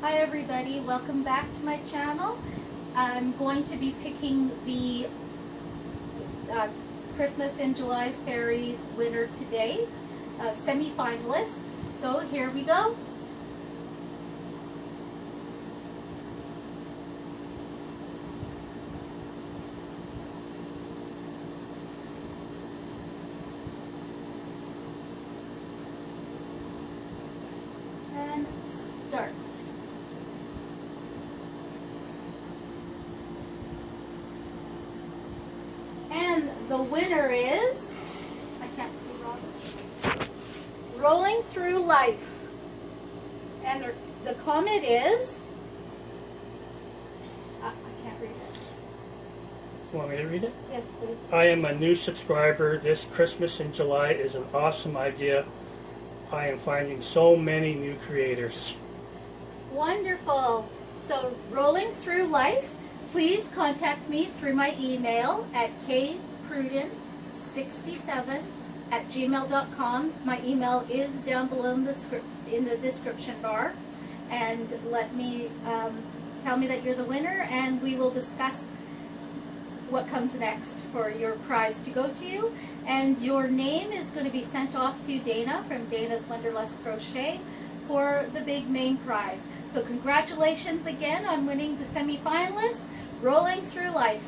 Hi everybody, welcome back to my channel. I'm going to be picking the Christmas in July's Fairies winner today, semi-finalist. So here we go. And start. And the winner is, I can't see Robin, Rolling Through Life. And the comment is, I can't read it. You want me to read it? Yes, please. I am a new subscriber. This Christmas in July is an awesome idea. I am finding so many new creators. Wonderful. So, Rolling Through Life, please contact me through my email at kpruden67@gmail.com. My email is down below in the description bar. And let me tell me that you're the winner, and we will discuss what comes next for your prize to go to you. And your name is going to be sent off to Dana from Dana's Wanderlust Crochet for the big main prize. So congratulations again on winning the semi-finalists, Rolling Through Life.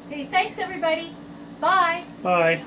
Okay, thanks everybody. Bye. Bye.